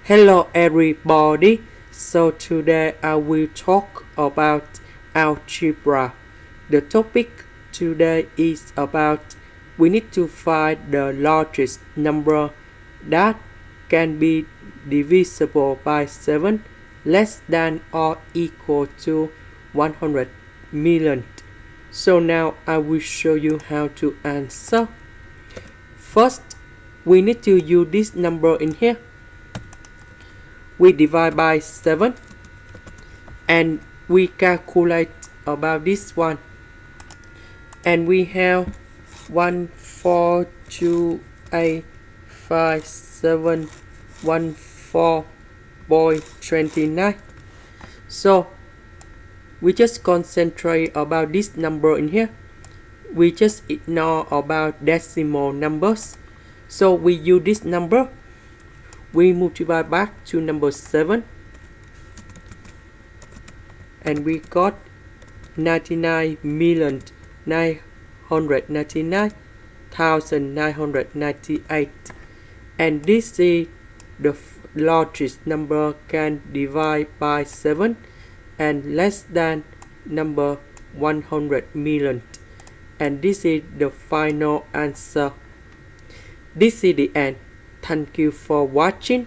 Hello everybody, so today I will talk about algebra. The topic today is about we need to find the largest number that can be divisible by 7 less than or equal to 100 million. So now I will show you how to answer. First, we need to use this number in here. We divide by 7 and we calculate about this one, and we have 1 4 2 8 5 7 1 4.29. So we just concentrate about this number in here. We just ignore about decimal numbers. So we use this number. We multiply back to number 7 and we got 99,999,998, and this is the largest number can divide by 7 and less than number 100 million, and this is the final answer. This is the end. Thank you for watching.